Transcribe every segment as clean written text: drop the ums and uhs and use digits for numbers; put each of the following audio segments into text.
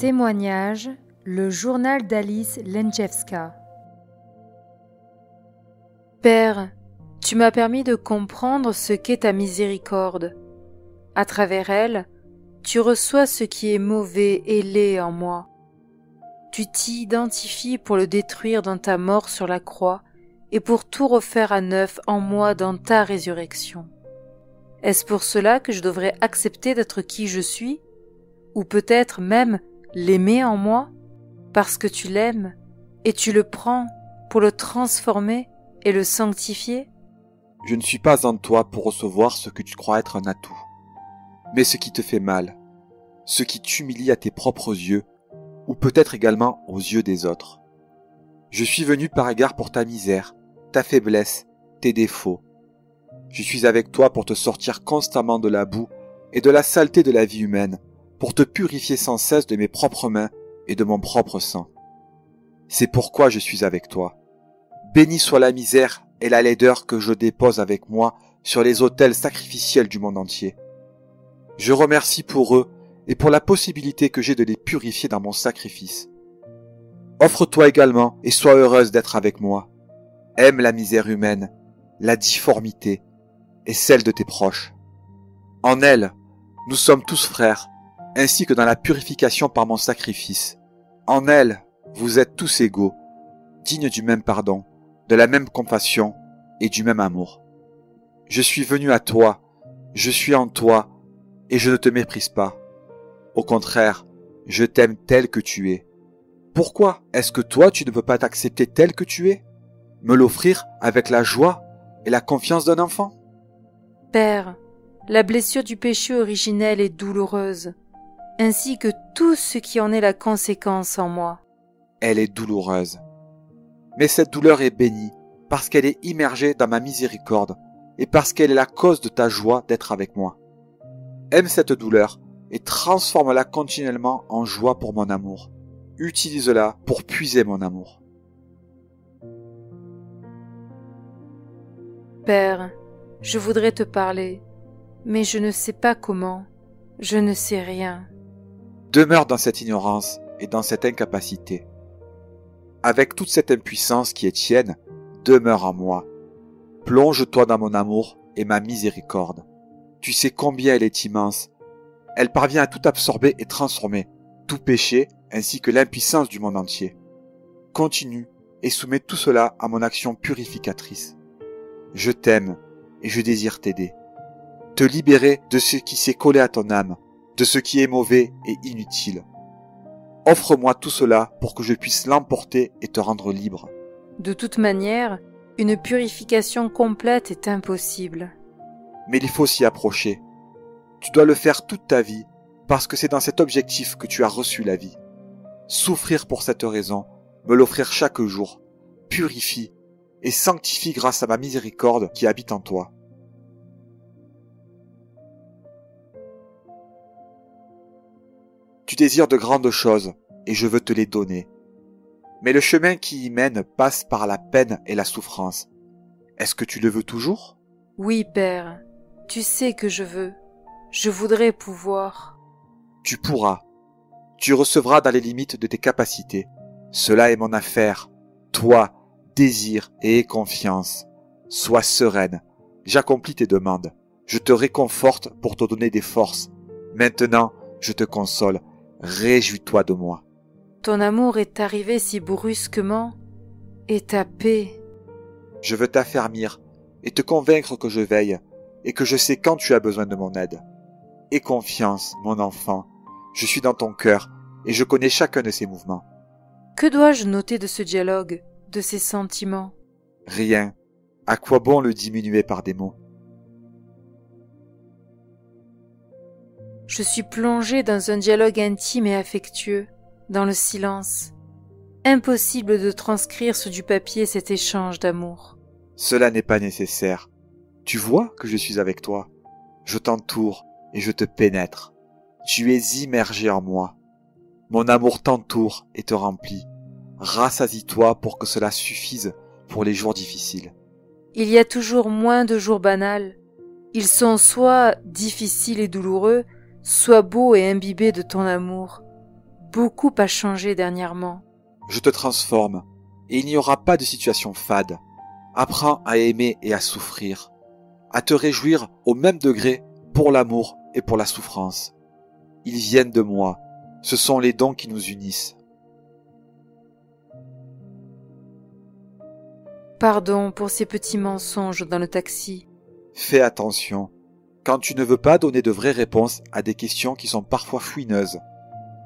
Témoignage, le journal d'Alice Lenczewska. Père, tu m'as permis de comprendre ce qu'est ta miséricorde. À travers elle, tu reçois ce qui est mauvais et laid en moi. Tu t'y identifies pour le détruire dans ta mort sur la croix et pour tout refaire à neuf en moi dans ta résurrection. Est-ce pour cela que je devrais accepter d'être qui je suis? Ou peut-être même l'aimer en moi, parce que tu l'aimes, et tu le prends pour le transformer et le sanctifier? Je ne suis pas en toi pour recevoir ce que tu crois être un atout, mais ce qui te fait mal, ce qui t'humilie à tes propres yeux, ou peut-être également aux yeux des autres. Je suis venu par égard pour ta misère, ta faiblesse, tes défauts. Je suis avec toi pour te sortir constamment de la boue et de la saleté de la vie humaine, pour te purifier sans cesse de mes propres mains et de mon propre sang. C'est pourquoi je suis avec toi. Béni soit la misère et la laideur que je dépose avec moi sur les autels sacrificiels du monde entier. Je remercie pour eux et pour la possibilité que j'ai de les purifier dans mon sacrifice. Offre-toi également et sois heureuse d'être avec moi. Aime la misère humaine, la difformité et celle de tes proches. En elle, nous sommes tous frères, ainsi que dans la purification par mon sacrifice. En elle, vous êtes tous égaux, dignes du même pardon, de la même compassion et du même amour. Je suis venu à toi, je suis en toi, et je ne te méprise pas. Au contraire, je t'aime tel que tu es. Pourquoi est-ce que toi tu ne peux pas t'accepter tel que tu es? Me l'offrir avec la joie et la confiance d'un enfant? Père, la blessure du péché originel est douloureuse, ainsi que tout ce qui en est la conséquence en moi. Elle est douloureuse. Mais cette douleur est bénie, parce qu'elle est immergée dans ma miséricorde, et parce qu'elle est la cause de ta joie d'être avec moi. Aime cette douleur, et transforme-la continuellement en joie pour mon amour. Utilise-la pour puiser mon amour. Père, je voudrais te parler, mais je ne sais pas comment, je ne sais rien. Demeure dans cette ignorance et dans cette incapacité. Avec toute cette impuissance qui est tienne, demeure en moi. Plonge-toi dans mon amour et ma miséricorde. Tu sais combien elle est immense. Elle parvient à tout absorber et transformer, tout péché ainsi que l'impuissance du monde entier. Continue et soumets tout cela à mon action purificatrice. Je t'aime et je désire t'aider. Te libérer de ce qui s'est collé à ton âme, de ce qui est mauvais et inutile. Offre-moi tout cela pour que je puisse l'emporter et te rendre libre. De toute manière, une purification complète est impossible. Mais il faut s'y approcher. Tu dois le faire toute ta vie, parce que c'est dans cet objectif que tu as reçu la vie. Souffrir pour cette raison, me l'offrir chaque jour, purifie et sanctifie grâce à ma miséricorde qui habite en toi. Tu désires de grandes choses, et je veux te les donner. Mais le chemin qui y mène passe par la peine et la souffrance. Est-ce que tu le veux toujours? Oui, Père, tu sais que je veux. Je voudrais pouvoir. Tu pourras. Tu recevras dans les limites de tes capacités. Cela est mon affaire. Toi, désire et aie confiance. Sois sereine. J'accomplis tes demandes. Je te réconforte pour te donner des forces. Maintenant, je te console. Réjouis-toi de moi. Ton amour est arrivé si brusquement, et ta paix. Je veux t'affermir et te convaincre que je veille et que je sais quand tu as besoin de mon aide. Aie confiance, mon enfant. Je suis dans ton cœur et je connais chacun de ces mouvements. Que dois-je noter de ce dialogue, de ces sentiments? Rien. À quoi bon le diminuer par des mots? Je suis plongée dans un dialogue intime et affectueux, dans le silence. Impossible de transcrire sur du papier cet échange d'amour. Cela n'est pas nécessaire. Tu vois que je suis avec toi. Je t'entoure et je te pénètre. Tu es immergé en moi. Mon amour t'entoure et te remplit. Rassasie-toi pour que cela suffise pour les jours difficiles. Il y a toujours moins de jours banals. Ils sont soit difficiles et douloureux, soit beaux et imbibés de ton amour. beaucoup a changé dernièrement. Je te transforme, et il n'y aura pas de situation fade. Apprends à aimer et à souffrir, à te réjouir au même degré pour l'amour et pour la souffrance. Ils viennent de moi, ce sont les dons qui nous unissent. Pardon pour ces petits mensonges dans le taxi. Fais attention, quand tu ne veux pas donner de vraies réponses à des questions qui sont parfois fouineuses.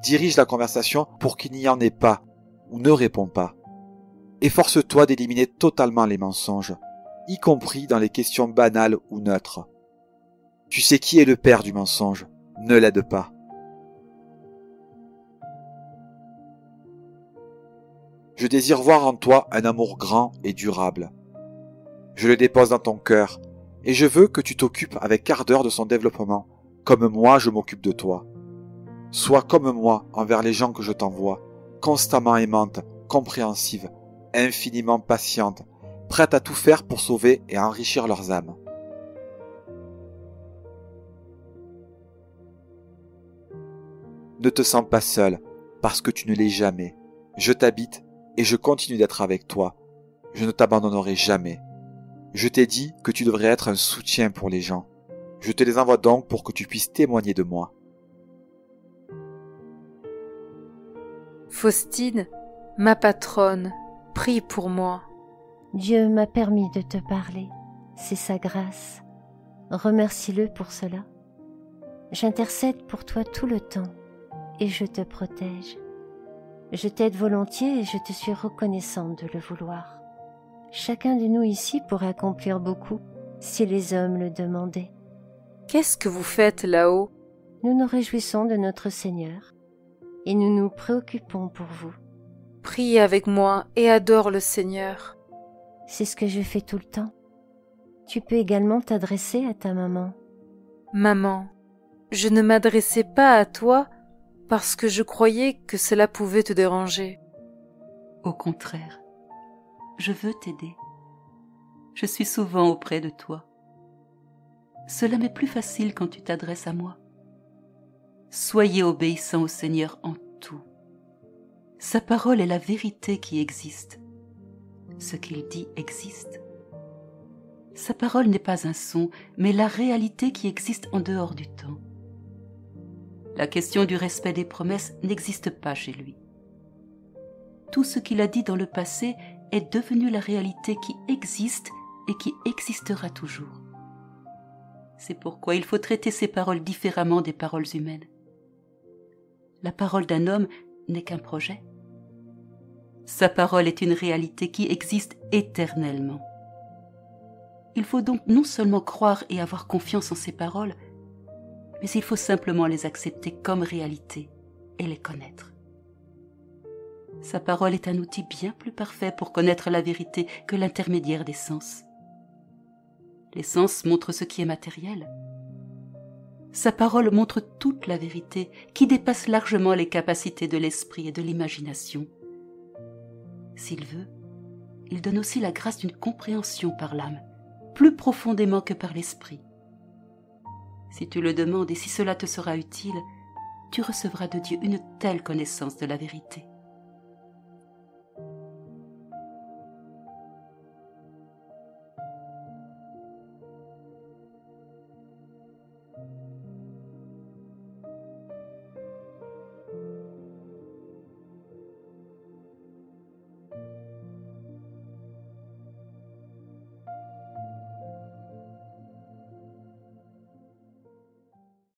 Dirige la conversation pour qu'il n'y en ait pas, ou ne réponds pas. Efforce-toi d'éliminer totalement les mensonges, y compris dans les questions banales ou neutres. Tu sais qui est le père du mensonge, ne l'aide pas. Je désire voir en toi un amour grand et durable. Je le dépose dans ton cœur, et je veux que tu t'occupes avec ardeur de son développement, comme moi je m'occupe de toi. Sois comme moi envers les gens que je t'envoie, constamment aimante, compréhensive, infiniment patiente, prête à tout faire pour sauver et enrichir leurs âmes. Ne te sens pas seul, parce que tu ne l'es jamais. Je t'habite et je continue d'être avec toi. Je ne t'abandonnerai jamais. Je t'ai dit que tu devrais être un soutien pour les gens. Je te les envoie donc pour que tu puisses témoigner de moi. Faustine, ma patronne, prie pour moi. Dieu m'a permis de te parler, c'est sa grâce. Remercie-le pour cela. J'intercède pour toi tout le temps et je te protège. Je t'aide volontiers et je te suis reconnaissante de le vouloir. Chacun de nous ici pourrait accomplir beaucoup si les hommes le demandaient. Qu'est-ce que vous faites là-haut? Nous nous réjouissons de notre Seigneur et nous nous préoccupons pour vous. Prie avec moi et adore le Seigneur. C'est ce que je fais tout le temps. Tu peux également t'adresser à ta maman. Maman, je ne m'adressais pas à toi parce que je croyais que cela pouvait te déranger. Au contraire, je veux t'aider. Je suis souvent auprès de toi. Cela m'est plus facile quand tu t'adresses à moi. Soyez obéissants au Seigneur en tout. Sa parole est la vérité qui existe. Ce qu'il dit existe. Sa parole n'est pas un son, mais la réalité qui existe en dehors du temps. La question du respect des promesses n'existe pas chez lui. Tout ce qu'il a dit dans le passé est devenu la réalité qui existe et qui existera toujours. C'est pourquoi il faut traiter ces paroles différemment des paroles humaines. La parole d'un homme n'est qu'un projet. Sa parole est une réalité qui existe éternellement. Il faut donc non seulement croire et avoir confiance en ses paroles, mais il faut simplement les accepter comme réalité et les connaître. Sa parole est un outil bien plus parfait pour connaître la vérité que l'intermédiaire des sens. Les sens montrent ce qui est matériel. Sa parole montre toute la vérité qui dépasse largement les capacités de l'esprit et de l'imagination. S'il veut, il donne aussi la grâce d'une compréhension par l'âme, plus profondément que par l'esprit. Si tu le demandes et si cela te sera utile, tu recevras de Dieu une telle connaissance de la vérité.